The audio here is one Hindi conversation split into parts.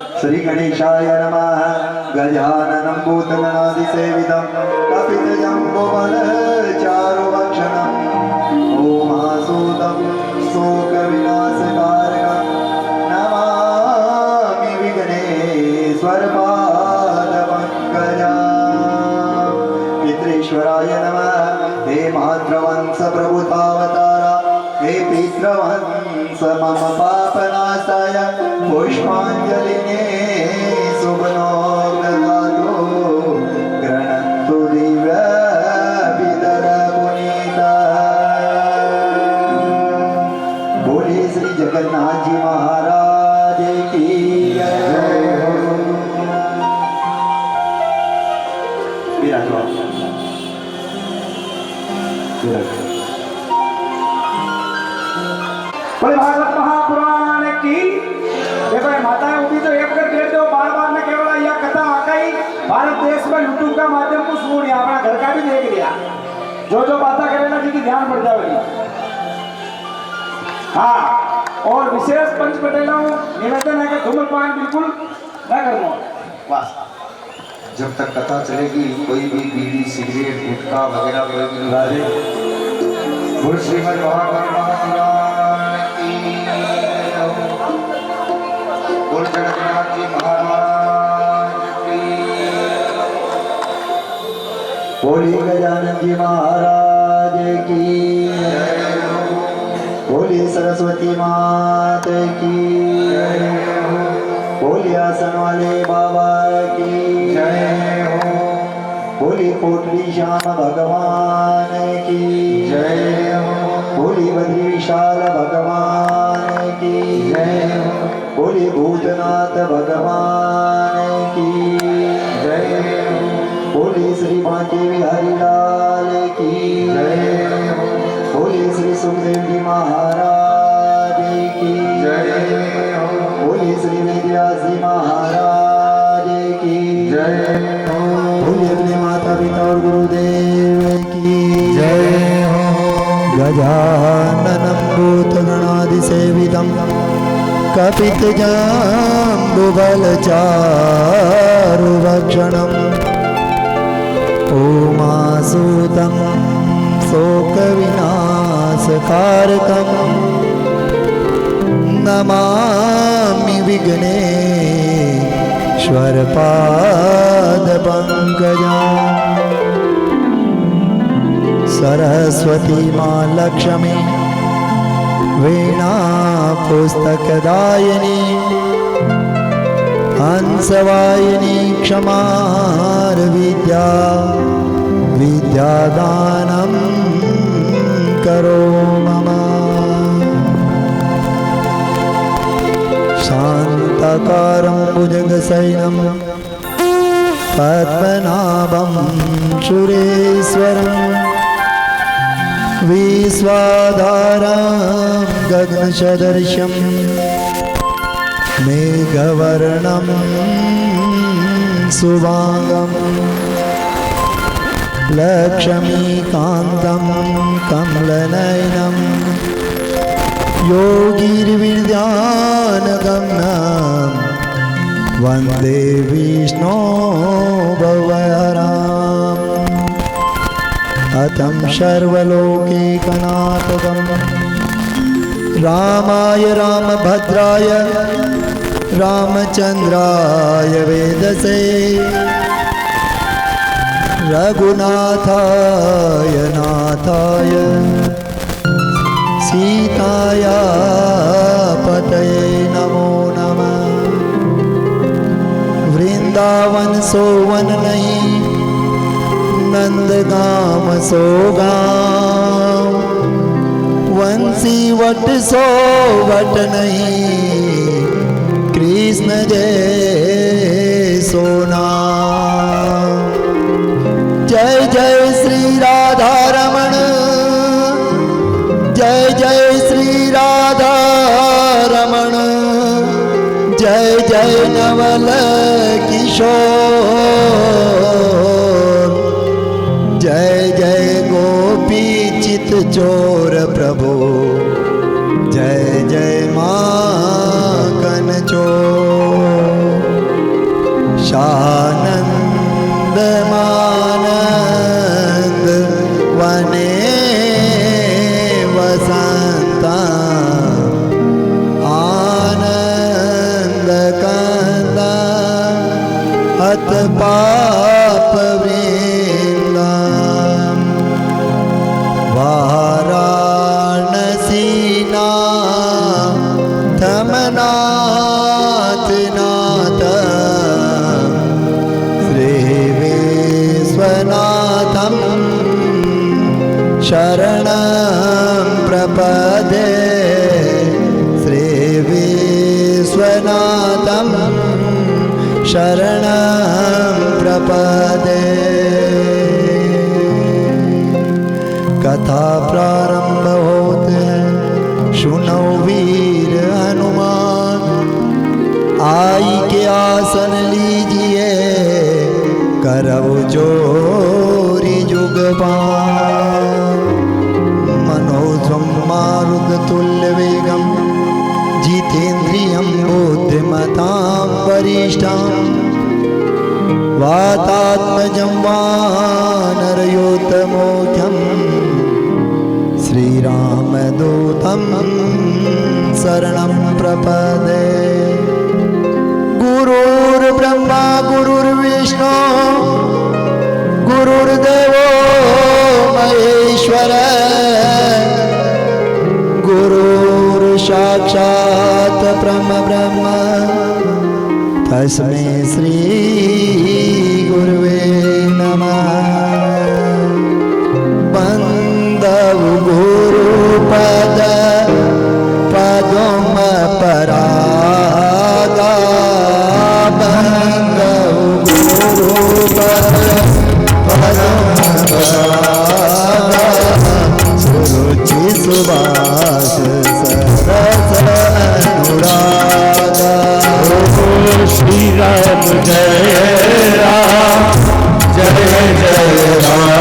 श्री गणेशाय नमः। गजाननं भूतगणाधिसेवितं कपितजम्बुफलचारुभक्षणम् उमासुतं शोकविनाशकारकं नमामि विघ्नेश्वरपादपङ्कजम्। पितृश्वराय नमः। हे मातृवंश प्रभुतावतारा हे पितृवंश मम पापनाशाय पुष्पाञ्जलिने सुमनो ददातु गृह्णन्तु दिव्य पितर पुनीता। बोले श्री जगन्नाथ जी महाराज की जय हो। बोले भागवत महापुराण की। देखो ये माताएं उभी तो एक कर दो बार बार में केवल यह कथा आकाई भारत देश में यूट्यूब का माध्यम को सुन लिया, अपना घर का भी देख लिया, जो जो बातें करेगा जी की ध्यान बढ़ जाएगी। हाँ, और विशेष पंच पटेलों निवेदन है कि धूम्रपान बिल्कुल न करना। बस जब तक कथा चलेगी कोई भी बीड़ी सिगरेट गुटखा वगैरह कोई भी लगा दे। बोल श्रीमद् भागवत महापुराण की। बोल जगन्नाथ जी महाराज की। बोली गजानन जी महाराज की। बोली सरस्वती माता की। बोली आसन वाले बाबा की जय हो। बोली कोटली श्याम भगवान की जय हो। बोली बद्री विशाल भगवान की जय हो। बोली भूतनाथ भगवान की जय हो। बोली श्री बांके बिहारी लाल की जय हो। बोली श्री सुखदेव जी महाराज की जय हो। बोली श्री विद्यास जी महाराज की जय हो। बोली अपने माता पिता और गुरुदेव की जय हो। गजाननं भूतगणाधिसेवितं कपितजम्बुफलचारुभक्षणम् उमासुतं शोकविनाशकारकं नमामि विघ्नेश्वरपादपङ्कजम्। सरस्वती माँ लक्ष्मी वीणा पुस्तकदायिनी हंसवाहिनी क्षमार विद्या विद्यादानं करो मम। शान्ताकारं भुजगशयनं पद्मनाभं सुरेश्वरम् विश्वाधारं गगनसदृशं मेघवर्णं शुभांगं लक्ष्मीकान्तं कमलनयनं योगिर्विद्यानगम्यं वन्दे विष्णो भवहरम्। अतं सर्वलोकैकनाथकं रामाय रामभद्राय रामचन्द्राय वेदसे रघुनाथाय नाथाय सीताया पतये नमो नमः। वृंदावन सोवन नहीं नंदगाम सो गाँव वंशी वट सो वट नहीं कृष्ण जय सोना। जय जय श्री राधा रमण जय जय श्री राधा रमण जय जय नवल किशोर जय जय गोपी चित चोर प्रभु जय जय माखन चोर। पाप वृंदम वाराणसी नाथम नाथ नाथ श्री विश्वनाथम शरणं प्रपदे श्री विश्वनाथम शरणं प्रपदे। कथा प्रारंभ होते हैं, सुनो वीर हनुमान, आई के आसन लीजिए, करव जोरी जुगपान। मनोजम मारुत तुल्य वेगम, जितेन्द्रियं बुद्धिमतां वरिष्ठं, वातात्मजं वानरयोतमोख्यं, श्रीरामदूतं शरणं प्रपदे। गुरुर्ब्रह्मा गुरुर्विष्णु गुरुर्देवो महेश्वर, गुरुर्साक्षात् परब्रह्म, तस्मै श्री गुरुवे नमः। बन्धौ गुरुपद पद्म परागा, बन्धौ गुरुपद पद्म परागा, सुरुचि सुभाष सरस अनुरागा। श्री राम जय राम, जय जय राम,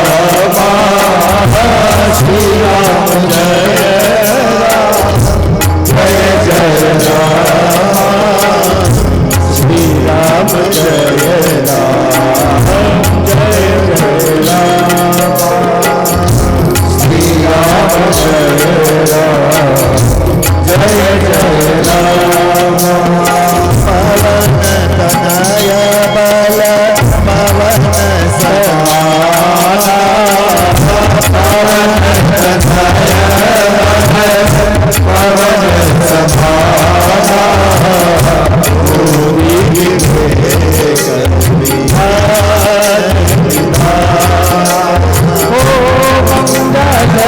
श्री राम जय राम, जय जय राम, श्री राम जय राम, जय जय राम, श्री राम जय राम, जय जय राम। पवन तनय बल पवन समाना, पवन तनय बल पवन समाना, भूमि विवेक विधान विधान। ओ मंगल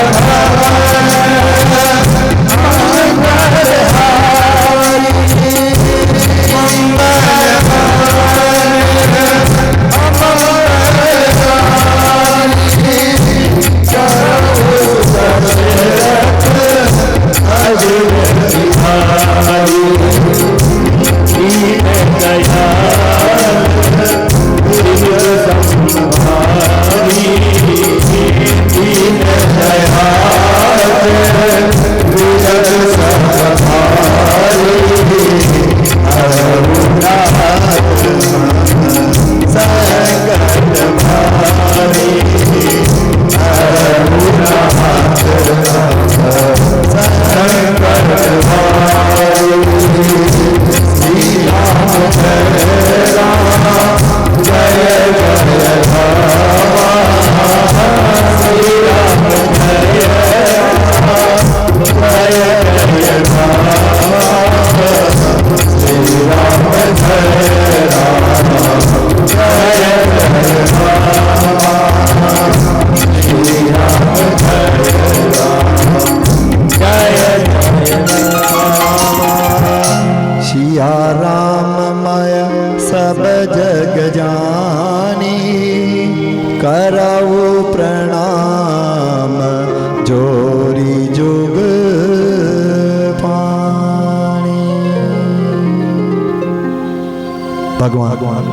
भगवान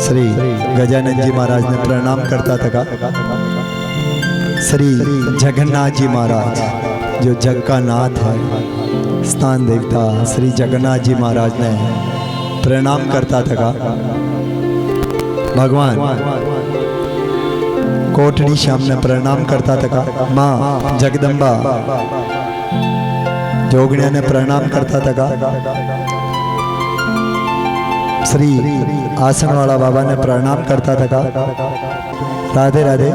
श्री गजानन जी महाराज ने प्रणाम करता था। श्री जगन्नाथ जी महाराज जो जग का नाथ है, स्थान देवता श्री जगन्नाथ जी महाराज ने प्रणाम करता था। भगवान कोटड़ी श्याम ने प्रणाम करता था। माँ जगदम्बा जोगणिया ने प्रणाम करता था। श्री आसन वाला बाबा ने प्रणाम करता था। राधे राधे।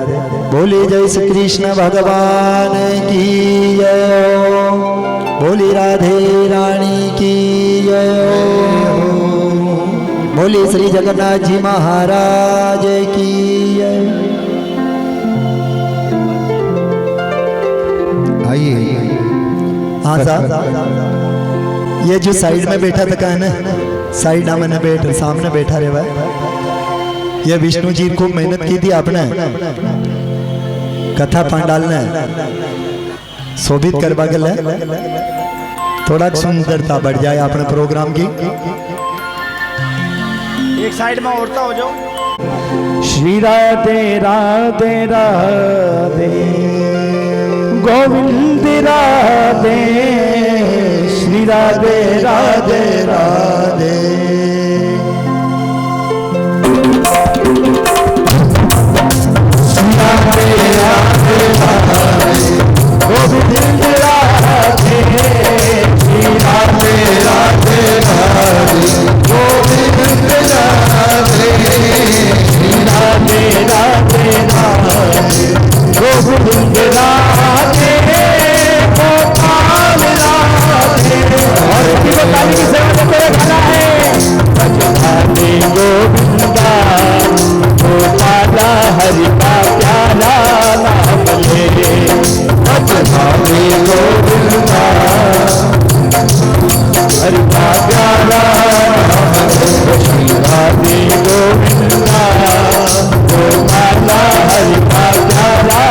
बोली जय श्री कृष्ण भगवान की जय हो। बोली राधे रानी की जय हो। बोली श्री जगन्नाथ जी महाराज की जय। आइए। हाँ साहब, ये जो साइड में बैठा था है ना, साइड में बैठ सामने बैठा रे भाई, ये विष्णु जी खूब मेहनत की थी आपने कथा पंडाल ने शोभित करवा के लिए, थोड़ा सुंदरता बढ़ जाए अपने प्रोग्राम की। एक साइड में औरता हो जाओ। श्री राधे राधे राधे गोविंद राधे, श्री राधे राधे राधे। राधे राधे राधे गोविंद राधे, श्री राधे राधे राधे गोविंद राधे, श्री राधे राधे राधे गोविंद राधे गोपाल राधे। और इसी को ताली की सेवा में मेरा गाना है, राधे गोविंदा गोपाला हरि का प्यारा नाम ले, राधे गोविंदा हरि का प्यारा नाम ले, श्री राधे गोविंदा गोपाला हरि का प्यारा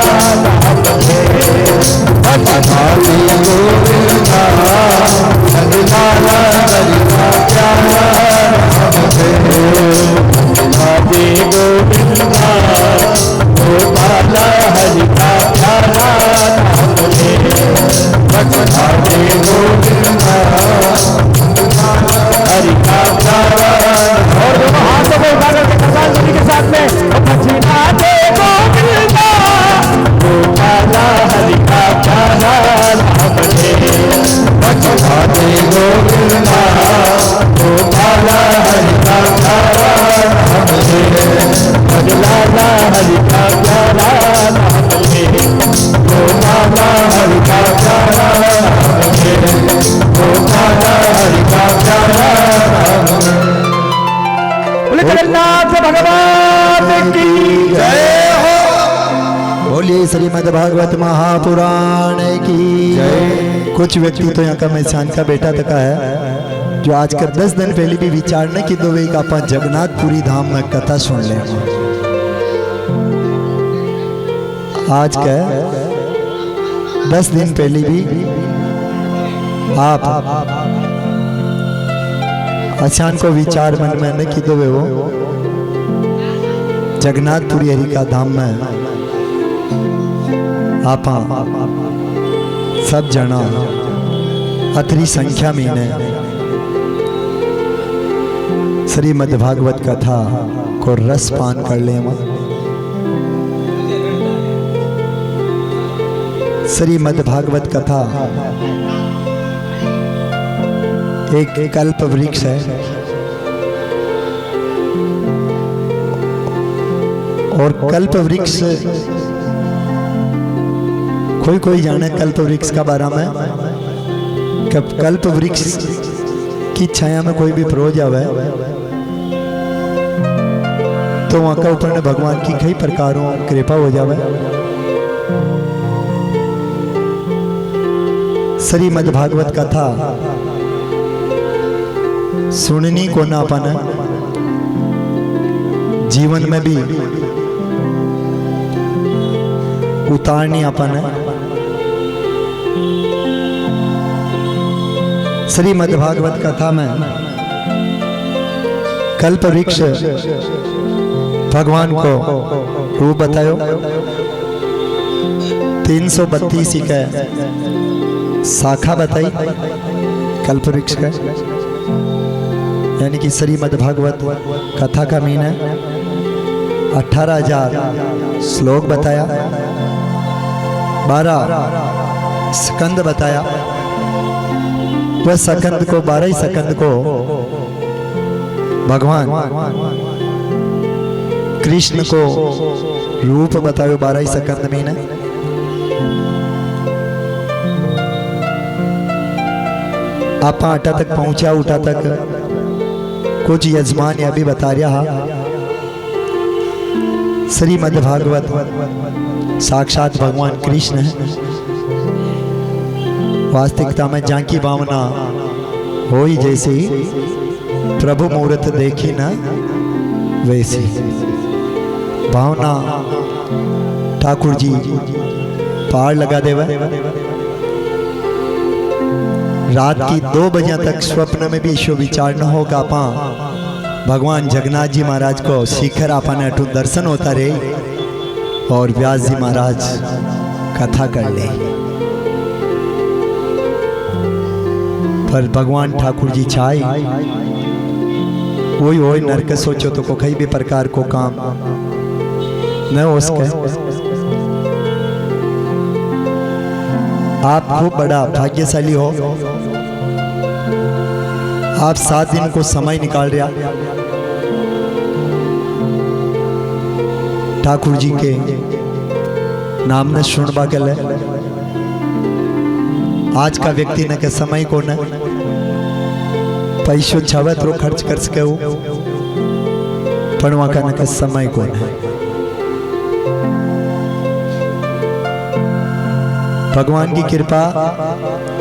नाम ले, राधे गोविंदा हरि लाला हरि का प्यारा नाम ले, राधे गोविंदा गोपाला हरि का प्यारा नाम ले, राधे गोविंदा हरि का प्यारा। और दोनों हाथों को उठा करके करताल ध्वनि के साथ में राधे गोविंदा गोपाला हरि का प्यारा नाम ले, राधे गोविंदा गोपाला हरि का प्यारा नाम ले, लाला हरि का प्यारा नाम ले, गोपाला हरि का प्यारा नाम ले, गोपाला हरि का प्यारा नाम ले। बोले जगन्नाथ भगवान की जय हो। बोलिए श्रीमद् भागवत महापुराण की जय। कुछ व्यक्ति तो यहाँ का मैसान का बेटा तक है जो आज कर 10 दिन पहले भी विचार न की दो वे का अपन जगन्नाथपुरी धाम में कथा सुन ले। आज के 10 दिन पहले भी आप अचान को विचार मन में न की दो वे वो जगन्नाथपुरी हरि का धाम में आप सब जना अतरी संख्या में ने श्रीमद् भागवत कथा को रस पान कर ले। श्रीमद् भागवत कथा एक कल्प वृक्ष है और कल्प वृक्ष कोई जाने कल्प वृक्ष का बारे में। कब कल्प वृक्ष की छाया में कोई भी प्रो जावे तो वहां का ऊपर ने भगवान की कई प्रकारों कृपा हो जावे। श्रीमद् भागवत कथा सुननी को ना पाना, जीवन में भी उतारनी अपन है। श्रीमद् भागवत कथा में कल्प वृक्ष भगवान को रूप बतायो। 332 का शाखा बताई कल्प वृक्ष का, यानी कि श्रीमद् भागवत कथा का मीन है 18,000 श्लोक बताया, 12 स्कंद बताया। वह स्कंद को 12 ही स्कंद को भगवान कृष्ण को रूप बतायो 12 सेकंड में ने आप आटा तक पहुंचा उठा तक कुछ यजमान अभी बता रहा श्रीमद् भागवत साक्षात भगवान कृष्ण है। वास्तविकता में जाकी भावना हो ही जैसी प्रभु मुहूर्त देखी ना वैसी भावना ठाकुर जी पहाड़ लगा देवा। रात की 2 बजे तक स्वप्न में भी ईश्वर विचार न होगा पा भगवान जगन्नाथ जी महाराज को शिखर आपने अटू दर्शन होता रहे और व्यास जी महाराज कथा कर ले। पर भगवान ठाकुर जी चाहे वही वही नरक सोचो तो कई भी प्रकार को काम न हो सके। आप खूब बड़ा भाग्यशाली हो, आप 7 दिन को समय निकाल रहा ठाकुर जी के नाम ने सुनवा के ले। आज का व्यक्ति ने के समय को न पैसों छवे तो खर्च कर सके पढ़वा का न के समय को न। भगवान की कृपा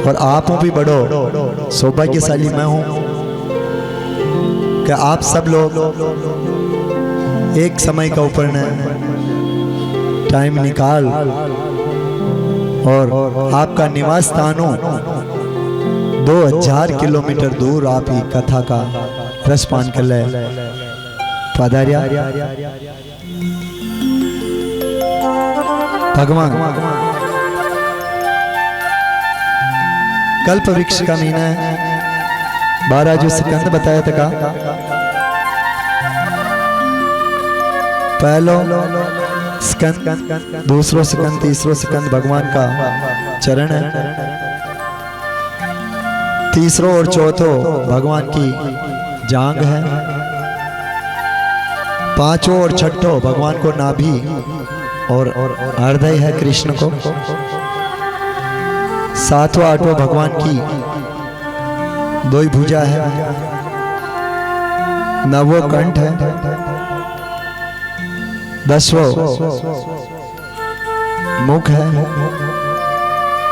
और आप भी बड़ो सौभाग्यशाली मैं हूं कि आप सब लोग एक समय का ऊपर न टाइम निकाल और आपका निवास स्थान हो 2000 किलोमीटर दूर आप ही कथा का रसपान कर ले पधारिया। भगवान कल्प वृक्ष का महीना है 12 जो स्कंद बताया था का पहलो स्कंद दूसरो स्कंद तीसरो स्कंद भगवान का चरण है। तीसरो और चौथो भगवान की जांग है। 5वां और 6ठो भगवान को नाभि और हृदय है कृष्ण को। 7वां 8वां भगवान की 2 भुजा है। 9वां कंठ है। 10वां मुख है।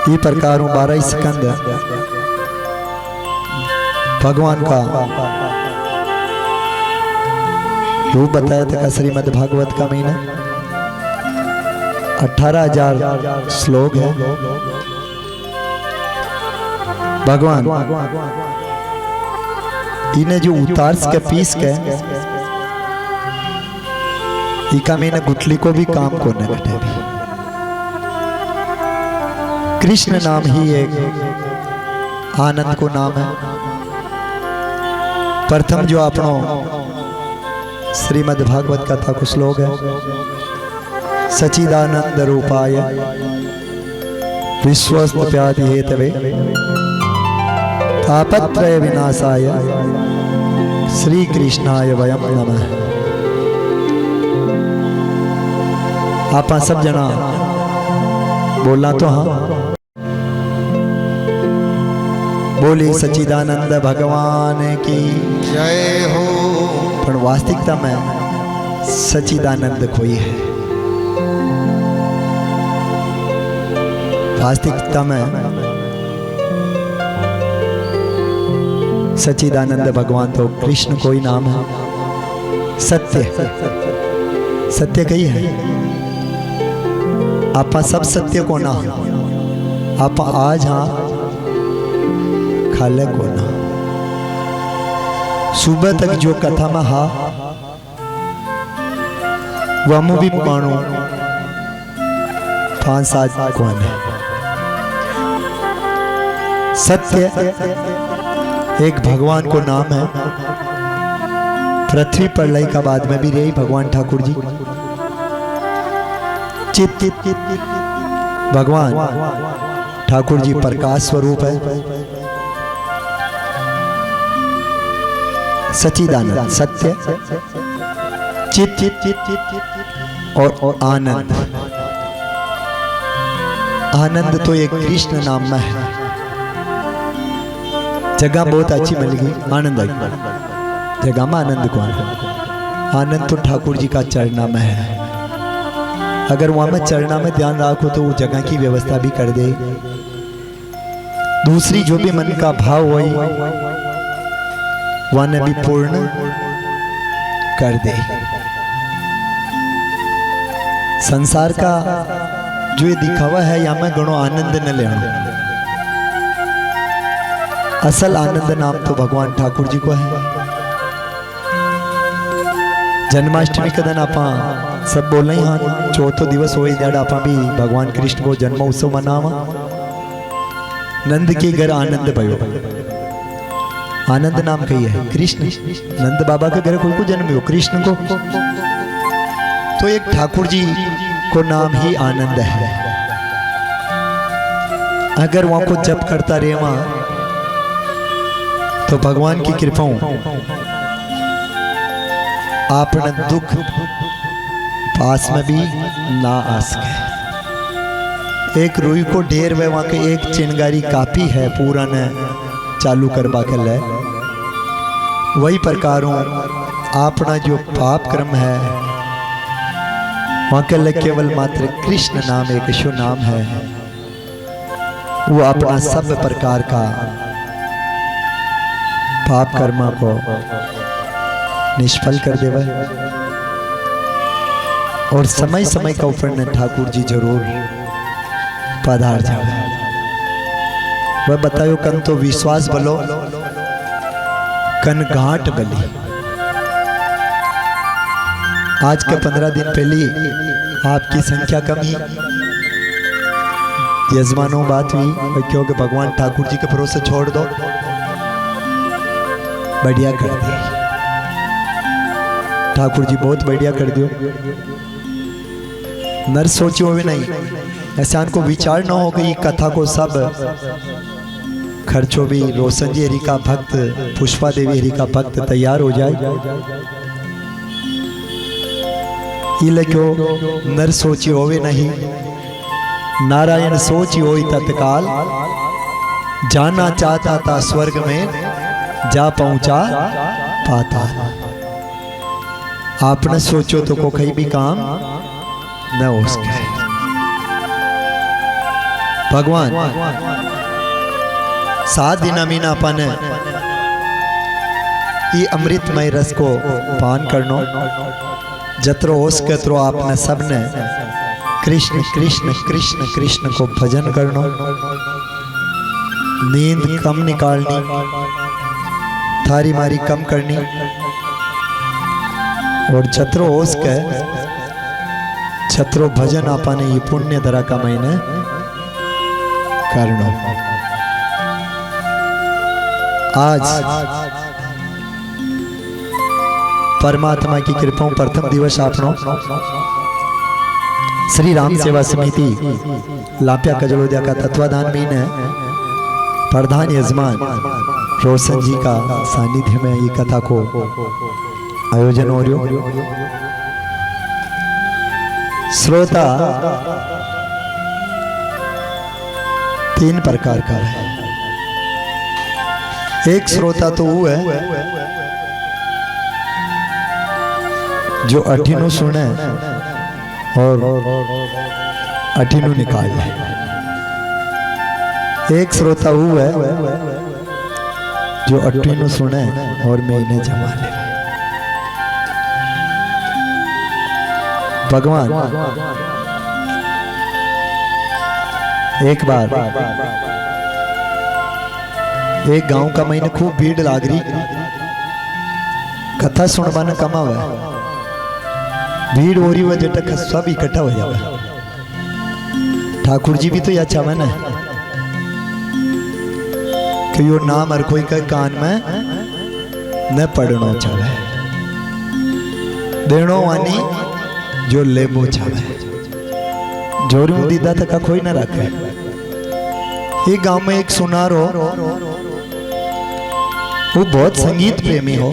ये प्रकार 12 स्कंद भगवान का रूप बताया था। श्रीमद् भागवत का महीना 18,000 श्लोक है। भगवान इन्हें जो उतार के पीस के इका में गुटली को भी काम को न घटे भी। कृष्ण नाम ही एक आनंद को नाम है। प्रथम जो अपनो श्रीमद् भागवत कथा को श्लोक है सच्चिदानंद रूपाय विश्वस्त प्यादि हेतवे तापत्रय विनाशाय श्री कृष्णाय वयम नमः। आप सब जना बोलना तो हाँ बोली सच्चिदानंद भगवान की जय हो। पर वास्तविकता में सच्चिदानंद कोई है। वास्तविकता में सच्चिदानंद भगवान तो कृष्ण कोई नाम है। सत्य सत्य कही है। आप सब सत्य को ना आप आज हाँ खाले को ना। सुबह तक जो कथा में हा वह भी मानो 5-7 कौन है। सत्य एक भगवान को नाम है। पृथ्वी पर लय का बाद में भी रही भगवान ठाकुर जी। चित भगवान ठाकुर जी प्रकाश स्वरूप है। सच्चिदानंद, सत्य, चित और आनंद। आनंद तो एक कृष्ण नाम में है। जगह बहुत अच्छी मिल गई, आनंद आई। जगह में आनंद कौन है? आनंद तो ठाकुर जी का चरणा में है। अगर वहां में चरणा में ध्यान रखो तो वो जगह की व्यवस्था भी कर दे। दूसरी जो भी मन का भाव हो वह भी पूर्ण कर दे। संसार का जो ये दिखावा है या में घणो आनंद न लेना। असल आनंद नाम तो भगवान ठाकुर जी को है। जन्माष्टमी का दिन आप सब बोल रहे हाँ चौथो दिवस हो जड़ आप भी भगवान कृष्ण को जन्मोत्सव मनावा। नंद के घर आनंद भयो। आनंद नाम कही है कृष्ण। नंद बाबा के घर कोई को जन्म हो कृष्ण को, तो एक ठाकुर जी को नाम ही आनंद है। अगर वहां को जप करता रहे वहां तो भगवान की कृपा आपने दुख पास में भी ना आ सके। एक रुई को ढेर वे वहां के एक चिंगारी काफी है पूरा ने चालू करवा के ले। वही प्रकारों अपना जो पाप कर्म है वहां के लिए केवल मात्र कृष्ण नाम एक यीशु नाम है। वो अपना सब प्रकार का पाप कर्मा को निष्फल कर देवे। और समय समय का ऊपर ने ठाकुर जी जरूर पधार जावे। वह बतायो कन तो विश्वास बलो कन घाट बली। आज के 15 दिन पहले आपकी संख्या कम ही यजमानों बात हुई क्योंकि भगवान ठाकुर जी के भरोसे छोड़ दो, बढ़िया कर दी। ठाकुर जी बहुत बढ़िया कर दियो। नर सोचो भी नहीं, ऐसा को विचार न हो कि ये कथा को सब खर्चो भी रोशन जी हरि का भक्त, पुष्पा देवी हरि का भक्त तैयार हो जाए। ये क्यों नर सोची होवे नहीं, नारायण सोची होई तत्काल। जाना चाहता था स्वर्ग में जा पहुंचा पाता। आपने सोचो तो को कहीं भी काम न हो सके। भगवान 7 दिन अमीना अपन ये अमृतमय रस को पान करनो। जत्रो हो सके तो आपने सबने कृष्ण कृष्ण कृष्ण कृष्ण को भजन करनो। नींद कम निकालनी, थारी मारी कम करनी। और छत्रो हो सके छत्रो भजन आपने ये पुण्य धरा का महीने करनो। आज परमात्मा की कृपा प्रथम दिवस आपनो श्री राम सेवा समिति लापिया कजलोदिया का तत्वाधान में ने प्रधान यजमान रोशन जी का सानिध्य में ये कथा को आयोजन हो रहा। श्रोता 3 प्रकार का है। एक श्रोता तो वो है जो अठीनो सुने और अठीनो निकाल ले। एक श्रोता वो है जो अठीनो सुने और मैं इन्हें जमा ले। भगवान एक बार एक गांव का महीने खूब भीड़ लाग रही, कथा सुनवाने कमावे। भीड़ हो रही वजह तक सब इकट्ठा हो जावे। ठाकुर जी भी तो यह चाहे ना कि यो नाम हर कोई का कान में न पढ़ना चाहे, देनो वानी जो लेबो चाहे। जोरू दीदा तक कोई ना रखे। ये गांव में एक सुनार हो, वो बहुत संगीत प्रेमी हो।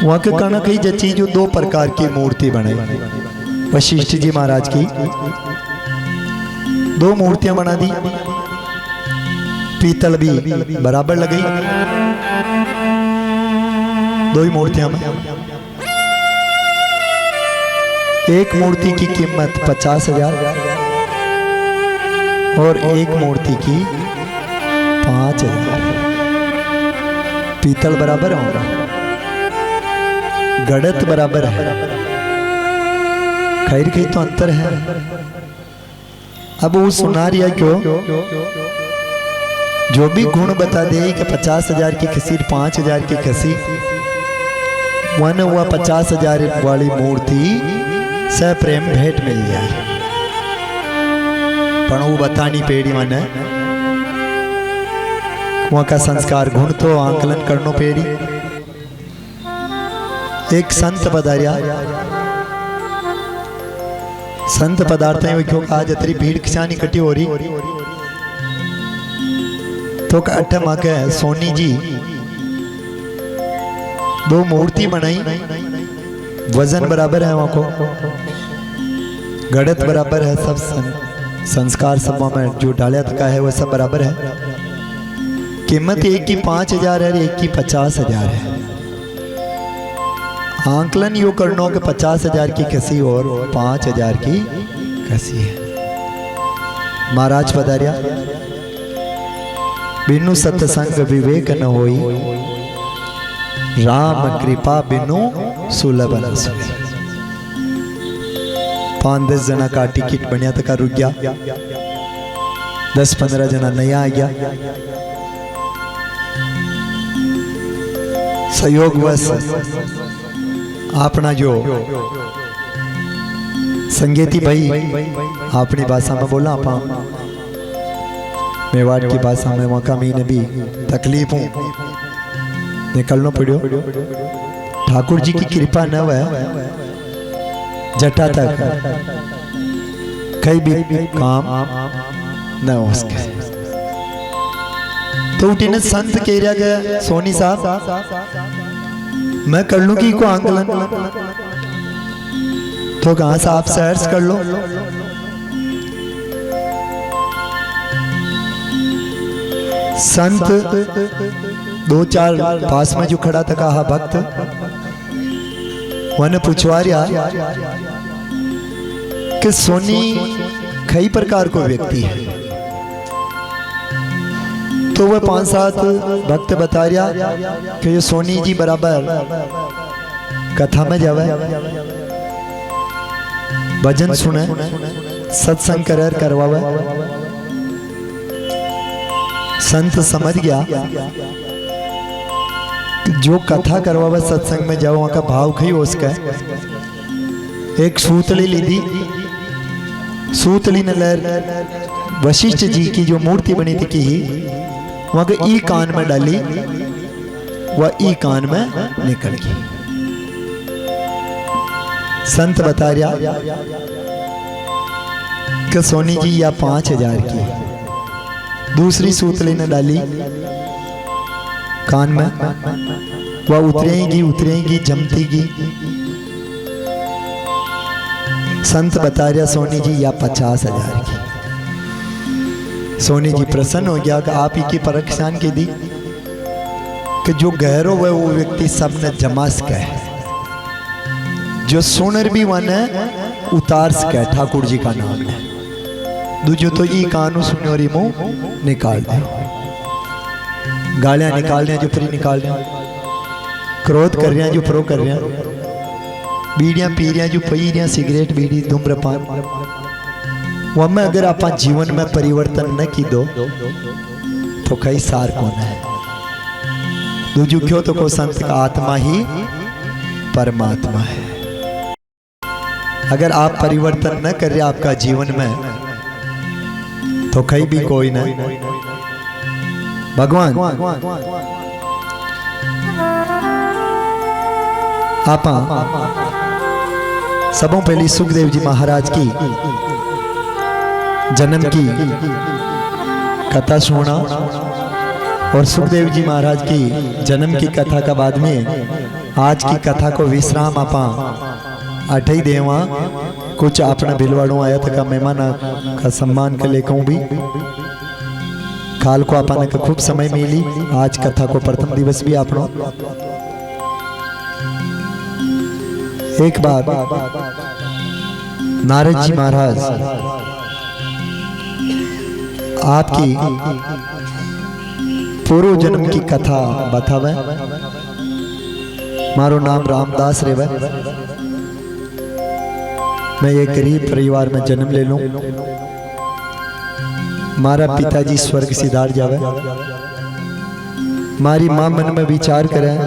वहाँ के कणक ही जची जो 2 प्रकार की मूर्ति बनाई। वशिष्ठ जी महाराज की 2 मूर्तियां बना दी, पीतल भी बराबर लगाई, 2 ही मूर्तियां में। एक मूर्ति की कीमत 50,000 और एक मूर्ति की 5,000। पीतल बराबर होगा, गड़त बराबर है, खैर कहीं तो अंतर है। अब वो सुना रही है क्यों, जो भी गुण बता दे कि 50,000 की खसी 5,000 की खसी, वन हुआ 50,000 वाली मूर्ति से प्रेम भेंट मिल जाए, पर वो बतानी पेड़ी मन वहाँ का संस्कार गुण तो आंकलन करनो पेड़ी। एक संत पधारिया, संत पदार्थ क्यों आज इतनी भीड़ खिंचानी इकट्ठी हो रही, तो अठ माँ के सोनी जी 2 मूर्ति बनाई, वजन बराबर है, वहां को गणित बराबर है, सब संस्कार सब में जो डालिया का है वो सब बराबर है। कीमत एक की 5,000 है, एक की 50,000 है। आंकलन यो करना कि 50,000 की खसी और 5,000 की खसी है। महाराज पधारिया, बिनु सत्संग विवेक न होई, राम कृपा बिनु सुलभ न सोई। 5-10 जना का टिकट बनया तक रुक गया, 10-15 जना नया आ गया। सहयोगवश अपना जो संगीती भाई अपनी भाषा में बोला, आप मेवाड़ की भाषा में, वहाँ का मीने भी तकलीफ हूँ निकलना पड़ो। ठाकुर जी की कृपा न हुआ जटा तक कहीं भी काम न हो सके, तो उठने संत कह रहा गया, सोनी साहब मैं कर लूं की को आंकलन, तो कहां से आप सर्च कर लो। संत 2-4 पास में जो खड़ा था, कहा भक्त वन पूछवा रहा कि सोनी कई प्रकार को व्यक्ति है, तो वह 5-7 भक्त बता रहा कि ये सोनी जी बराबर कथा में जावे, भजन सुने, सत्संग करवावे। संत समझ गया जो कथा करवावे सत्संग में जाओ, वहां का भाव खई हो उसका। एक सूतली ली दी, सूतली ने लहर वशिष्ठ जी की जो मूर्ति बनी थी की वहां के ई कान में डाली, वह ई कान में निकल गई। संत बता रहा कि सोनी जी या 5,000 की। दूसरी सूतली ने डाली कान में, वह उतरेगी जमतीगी। संत बता रहा सोनी जी या 50,000 की। सोनी जी प्रसन्न हो गया कि आप ही की परीक्षान की दी कि जो गहरो है वो व्यक्ति सबने जमा सके, जो सुनर भी वन उतार सके ठाकुर जी का नाम है। दूजो तो ई कानू सुनो री मुंह निकाल दे, गालियां निकाल रहे हैं जो फ्री निकाल रहे हैं, क्रोध कर रहे हैं जो प्रो कर रहे हैं, बीड़ियां पी रहे हैं जो पी रहे हैं, सिगरेट बीड़ी धूम्रपान। वह में अगर आप जीवन में परिवर्तन न की दो तो कई सार कौन है। दूजू क्यों तो को संत का आत्मा ही परमात्मा है। अगर आप परिवर्तन न कर रहे आपका जीवन में तो कहीं भी कोई नहीं। भगवान आपा सबों पहली सुखदेव जी महाराज की जन्म की कथा सुना, और सुखदेव जी महाराज की जन्म की कथा का बाद में आज की कथा को विश्राम आपा अठई देवा कुछ अपना भिलवाड़ू आया था का मेहमान का सम्मान के लेकर भी काल को आपने का खूब समय मिली। आज कथा को प्रथम दिवस भी आप एक बार नारद जी महाराज आपकी पूर्व जन्म की कथा बतावे। मारो नाम रामदास रेवे, मैं एक गरीब परिवार में जन्म ले लूं। मारा पिताजी स्वर्ग सिधार जावे। मारी मां मन में विचार करे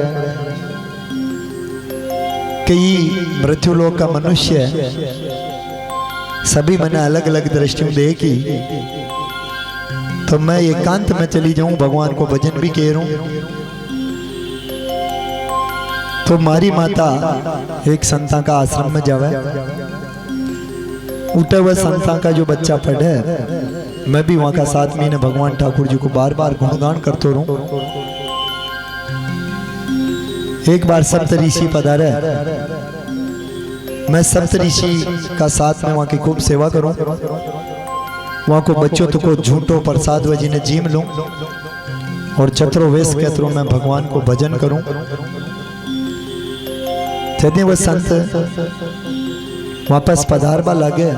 कई मृत्यु लोक का मनुष्य सभी मैंने अलग अलग दृष्टियों देखी, तो मैं एकांत में चली जाऊं, भगवान को भजन भी करूं। तो मारी माता एक संता का आश्रम में जावे। उठे हुए संता का जो बच्चा पढ़े, मैं भी वहां का 7 महीने भगवान ठाकुर जी को बार बार गुणगान करते रहूं। एक बार सप्त ऋषि पधारे, मैं सप्त ऋषि का साथ में वहां की खूब सेवा करूं। वहां को बच्चों तो को झूठो प्रसाद वजी ने जीम लूं और चतुरो वेश केतरो में भगवान को भजन करूं। यदि वह संत वापस पधारबा लगे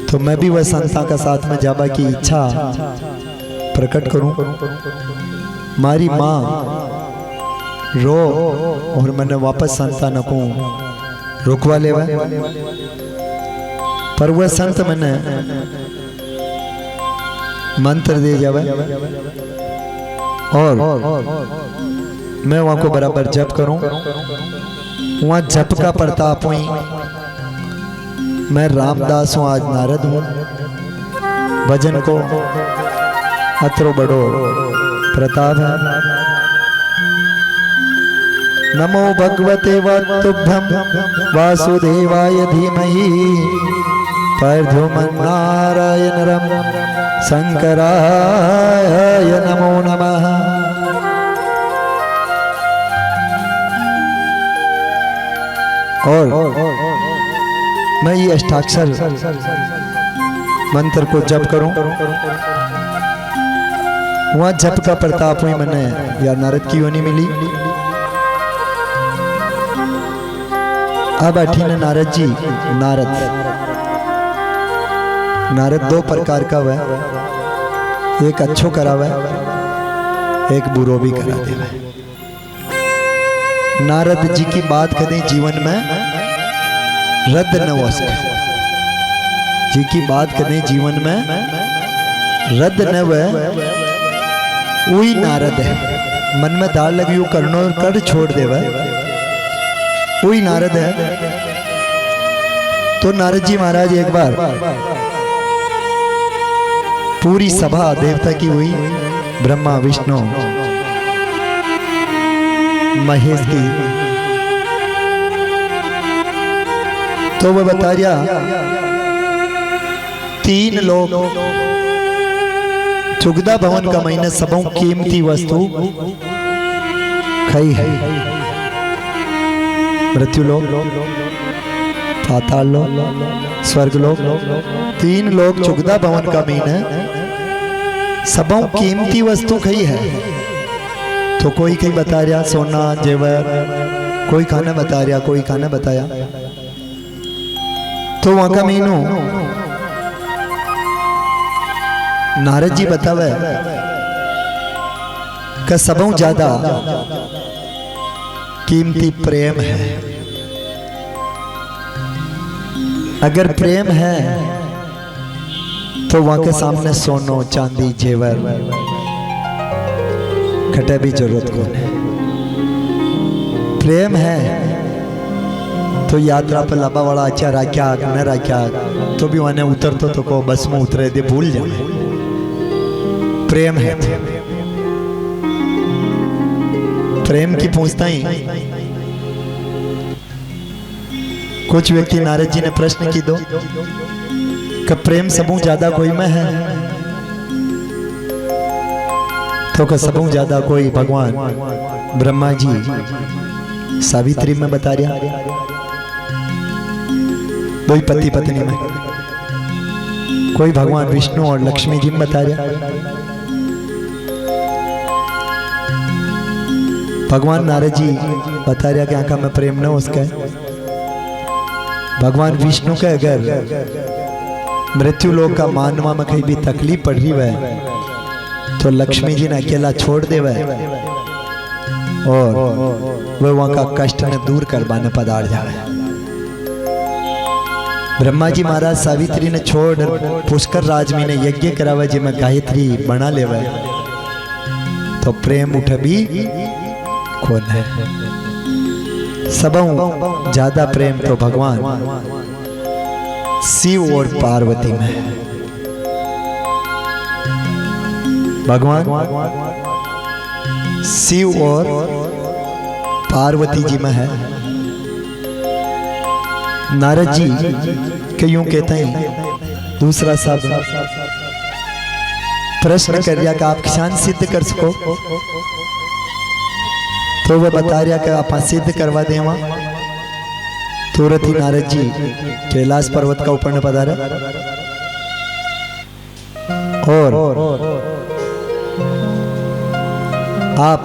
तो मैं भी वह संता का साथ में जाबा की इच्छा प्रकट करूं। मारी मां रो और मैंने वापस संतान को रुकवा लेवा, पर वह संत मैंने मंत्र दे जावे और मैं वहां को बराबर जप करूं। वहां जप का प्रताप हुई। मैं रामदास हूं, आज नारद हूं। भजन को अत्रो बड़ो प्रताप है। नमो भगवते वक्तुभ्यं वासुदेवाय धीमहि प्रद्युम्नारायणरं शंकराय नमो नमः। और मैं ये अष्टाक्षर मंत्र को जप करूं। वहां जप का प्रताप हुई मैंने या नारद की योनि मिली। अब अठीन नारद जी नारद दो प्रकार का वह, एक अच्छो करावे एक बुरो भी करा देवे। नारद जी की बात कदें जीवन में रद्द न हो सके। जी की बात कदें जीवन में रद्द न हुए, वही नारद है। मन में दाल लगी करनो कर छोड़ देवे, वही नारद है। तो नारद जी महाराज एक बार पूरी सभा देवता की हुई, ब्रह्मा विष्णु महेश की। तो वह बता रहा 3 लोग चुगदा भवन का महीना सबों कीमती वस्तु खाई है। मृत्यु लोक, पाताल लोक, स्वर्ग लोक, 3 लोग चुगदा भवन का महीना सबों कीमती वस्तु खाई है। तो कोई कहीं बता रहा सोना जेवर, कोई खाना बता रहा, कोई खाना बताया। तो वहां का मीनू नारद जी बतावे कि सबों ज्यादा कीमती प्रेम है। अगर प्रेम है तो वहां के सामने सोनो चांदी जेवर खटे भी जरूरत कौन है। प्रेम है तो यात्रा पर लाबा वाला अच्छा राख्या न राख्या तो भी वहां उतरतो तो को बस में उतरे दे भूल जाए। प्रेम है, प्रेम की पूछता ही कुछ व्यक्ति नारद जी ने प्रश्न की दो कि प्रेम सबू ज्यादा कोई में है। तो का सबों ज्यादा कोई भगवान ब्रह्मा जी सावित्री में बता रहा, कोई पति पत्नी में, कोई भगवान विष्णु और लक्ष्मी जी में बता रहा, भगवान नारद जी बता रहा कि आंखा में प्रेम न उसका है। भगवान विष्णु के अगर मृत्यु लोक का मानवा में कहीं भी तकलीफ पड़ रही है तो लक्ष्मी जी ने अकेला छोड़ दे और वह वहां का कष्ट ने दूर करवाने पधार जाए। ब्रह्मा जी महाराज सावित्री ने छोड़ पुष्कर राज में ने यज्ञ करावे जी में गायत्री बना लेवे तो प्रेम उठ भी कौन है। सबों ज्यादा प्रेम तो भगवान शिव और पार्वती में है। भगवान शिव और पार्वती जी में है। नारद जी क्यों कहते हैं दूसरा शब्द प्रश्न कर रिया कि आप किसान सिद्ध कर सको तो वह बता रहा कि आप सिद्ध करवा दे। वहां तुरंत ही नारद जी कैलाश पर्वत का ऊपर पधारा और आप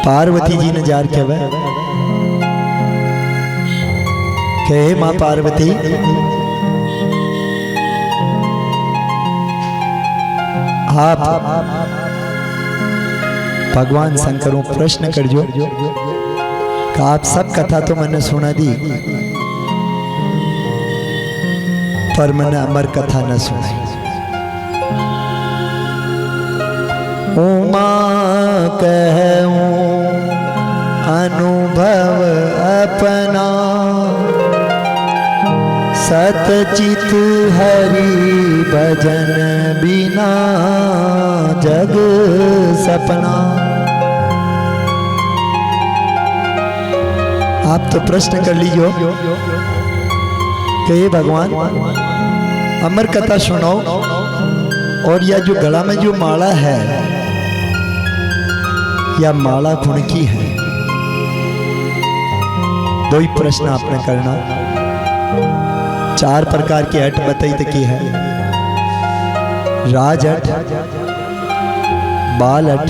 पार्वती जी ने जार के वह कहे मां पार्वती आप भगवान शंकरों प्रश्न कर जो कि आप सब कथा तो मैंने सुना दी पर मैंने अमर कथा न सुनाई। उमा कहूं अनुभव अपना सतचित हरि भजन बिना जग सपना। आप तो प्रश्न कर लीजिए कि हे भगवान अमर कथा सुनाओ और यह जो गला में जो माला है या माला गुण की है। दो ही प्रश्न आपने करना। चार प्रकार की हट बताई तो की है राज हट, बाल हट,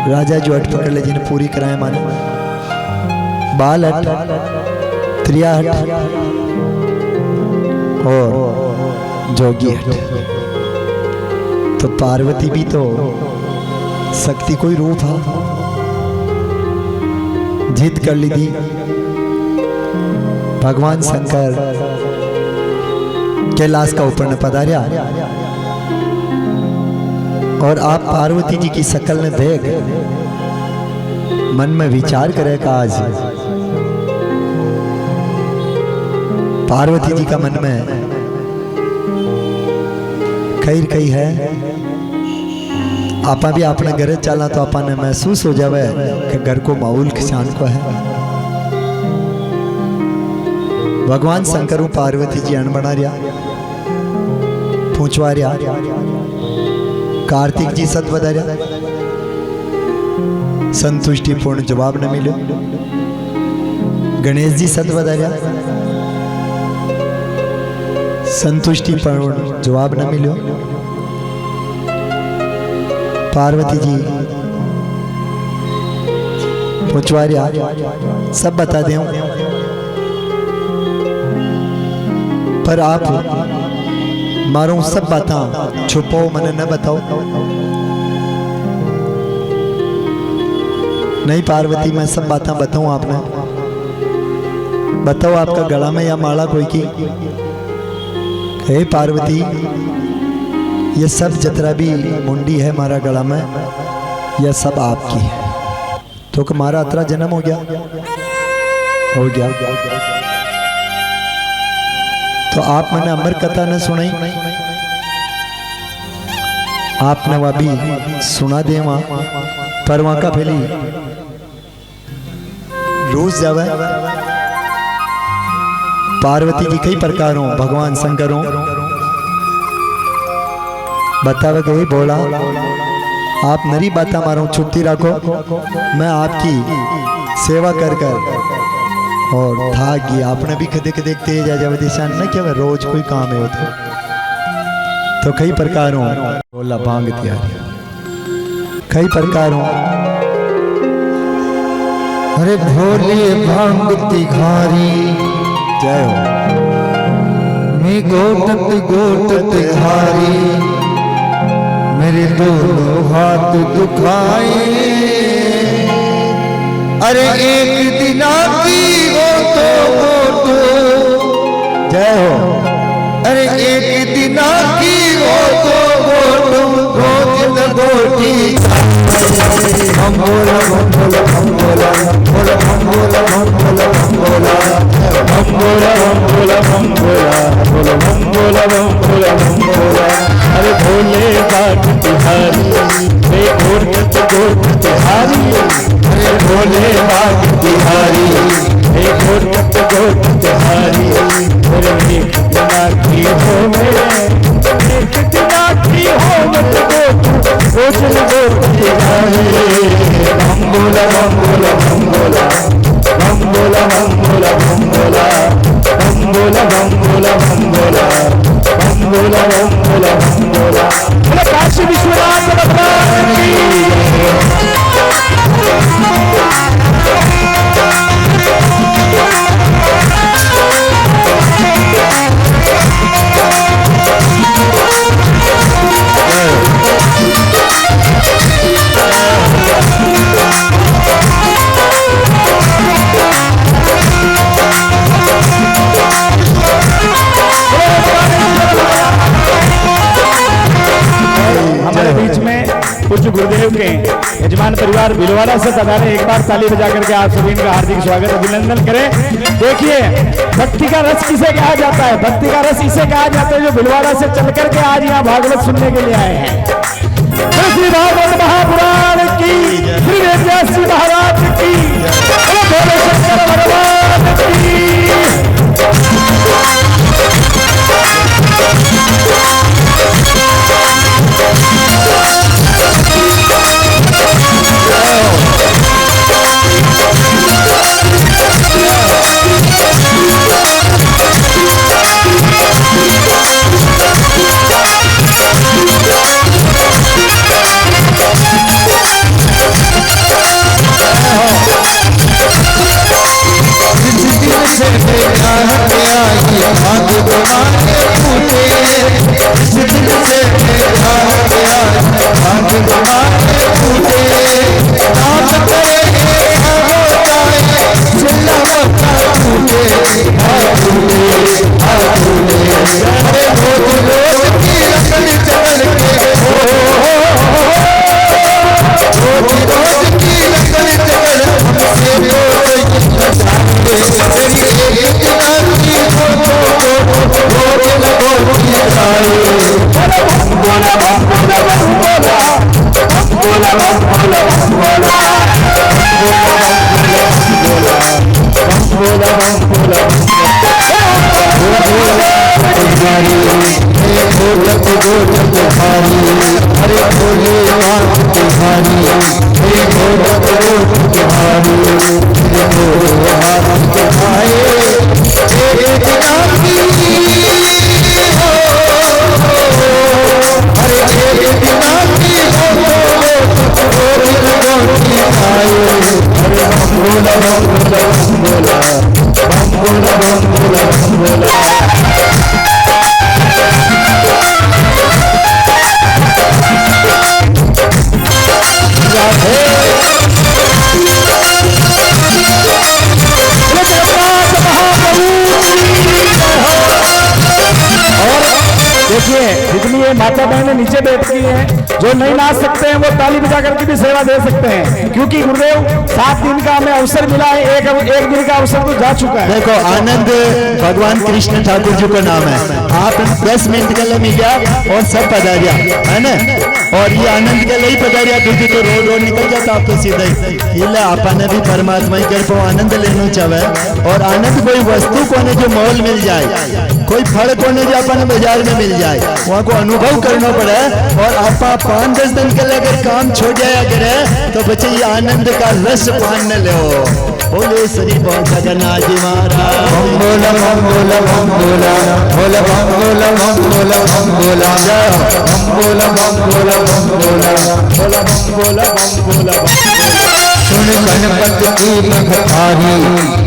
राजा जो हट पकड़ ले जिन्हें पूरी कराए माने, बाल हट, त्रिया हट और जोगी हट। तो पार्वती भी तो शक्ति कोई रूप है, जिद कर ली थी। भगवान शंकर कैलाश का ऊपर ने पधारा और आप पार्वती जी की शक्ल ने देख मन में विचार करे का आज पार्वती जी का मन में कई है। आपा भी अपने घर चला तो आपा ने महसूस हो जावे कि घर को माहौल किसान को है। भगवान शंकर पार्वती जी अन बना रिया पूछवा रिया, कार्तिक जी सत बता रिया, संतुष्टि पूर्ण जवाब न मिले। गणेश जी सत बता रिया, संतुष्टि पूर्ण जवाब न मिलो। पार्वती जी पूछवा रिया सब बता दे पर आप मारो सब बातें छुपो मने न बताओ। नहीं पार्वती मैं सब बातें बताऊं आपने, बताओ आपका गला में या माला कोई की। हे पार्वती ये सब जतरा भी मुंडी है हमारा गला में यह सब आपकी है। तो हमारा अतरा जन्म हो गया तो आप मैंने अमर कथा न सुनाई, आपने वह भी सुना दे वहां पर वहां का पहली रोज जावे। पार्वती जी कई प्रकार हो, भगवान शंकर हो, बतावे गई बोला आप मेरी बात मारो छुट्टी रखो, मैं आपकी सेवा कर और थक गई। आपने भी कदे कदे तेज आ जावे दिशा न क्या रोज कोई काम है होता तो कई प्रकार हूँ बोला भांग तैयारी कई प्रकार हूँ। अरे भोले भांग तिघारी जय हो मैं गोटत गोटत हारी मेरे दोनों हाथ दुखाए। अरे एक दिना की हो तो जय हो। अरे एक दिना की हो तो रोज गोटी हम बोला हम बोला हम बोला बोला हम बोला हम बोला हम बोला हम बोला हम बोला हम बोला बोला हम बोला हम बोला हम बोला। अरे भोले बात तिहारी वे गोरत तिहारी अरे भोले बात तिहारी वे गोरत तिहारी अरे एक दिना की हो एक दिना की हो रोज गोटी हम बोला हम बोला हम बोला हम बोला हम बोला हम बोला हम बोला हम बोला हम बोला हम बोला हम बोला हम बोला। बोला काशी विश्वनाथ भगवान की पूज्य गुरुदेव के यजमान परिवार भिलवाड़ा से पधारे। एक बार ताली बजा करके आप सभी का हार्दिक स्वागत अभिनंदन करें। देखिए भक्ति का रस किसे कहा जाता है? भक्ति का रस इसे कहा जाता है जो भिलवाड़ा से चल करके आज यहाँ भागवत सुनने के लिए आए हैं। श्री भागवत महापुराण की, श्री वेदव्यास जी महाराज की, भोले शंकर भगवान की। जितनी ये माता बहनें नीचे बैठी हैं, जो नहीं नाच सकते हैं वो ताली बजा करके भी सेवा दे सकते हैं, क्योंकि गुरुदेव 7 दिन का हमें अवसर मिला है, एक दिन का अवसर तो जा चुका है। देखो आनंद भगवान कृष्ण ठाकुर जी का नाम है, आप 10 मिनट के लिए मिल गया और सब पधारिया है ना। और ये आनंद के लिए पधारिया तुझे तो रोड रोड निकल जाता आप तो सीधे इला आपने भी परमात्मा की कृपा आनंद लेना चाहे और आनंद कोई वस्तु कोने जो मॉल मिल जाए कोई फल कोने जो अपन बाजार में मिल जाए वहाँ को अनुभव करना पड़े और आप 5-10 दिन के लिए अगर काम छोड़ जाया करे तो बच्चे ये आनंद का रस पान न लो बोले श्री जगन्नाथ जी महाराज बम बोला बम बोला बम बोला बोला बम बोला बम बोला बम बोला बम बोला बम बोला बम बोला बोला बम बोला बम बोला सुन गणपति की मखधारी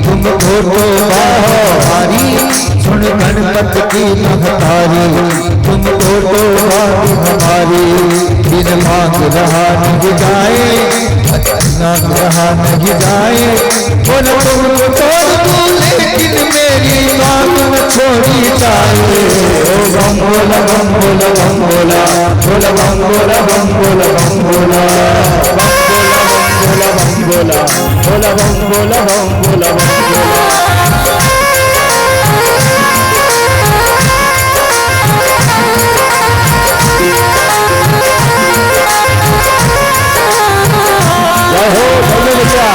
तुम घोटो भारी सुन गणपति की मखधारी तुम घोटो हमारी बिन मांग रहा नहीं जाए नाम रहा नहीं जाए बोलो तुमको तोड़ दूं लेकिन मेरी मांग न छोड़ी जाए ओ बम बोला बम बोला बम बोला बोला बम बोला बम बोला बम बोला बम बोला बोला बम बोला बम बोला बम बोला हो बोलो बच्चा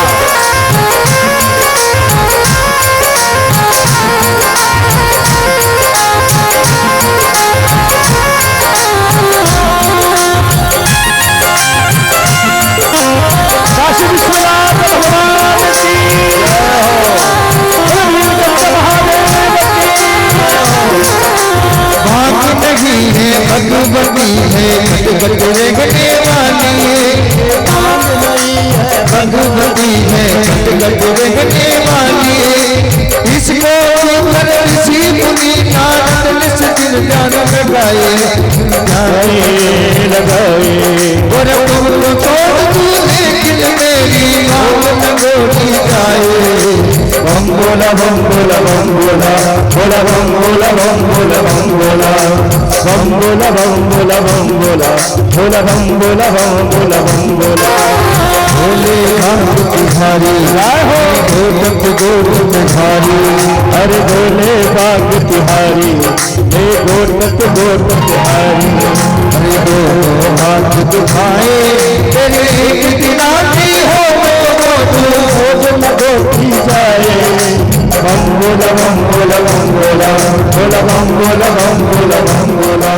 काशी विश्वनाथ भगवान की भाग नहीं है भगवती है गटगटे गटे वाली है भगवती है गटगटे गटे वाली है इसको कर ऋषि मुनि नारद निस दिन ध्यान लगाए और तुमको छोड़ दूं लेकिन मेरी मांग न गोरी जाए बम बोला बम बोला बम बोला बोला बम बोला बम बोला बम बोला बम बोला बम बोला बम बोला बोला बम बोला बम बोला बम बोला भोले भाग तिहारी हो गोटक गोट तिहारी अरे भोले बाग तिहारी हे गोटक गोट तिहारी अरे दो हाथ दिखाए तेरे एक दिन आती हो भोजन गोठी जाए बम बोला बम बोला बम बोला बोला बम बोला बम बोला बम बोला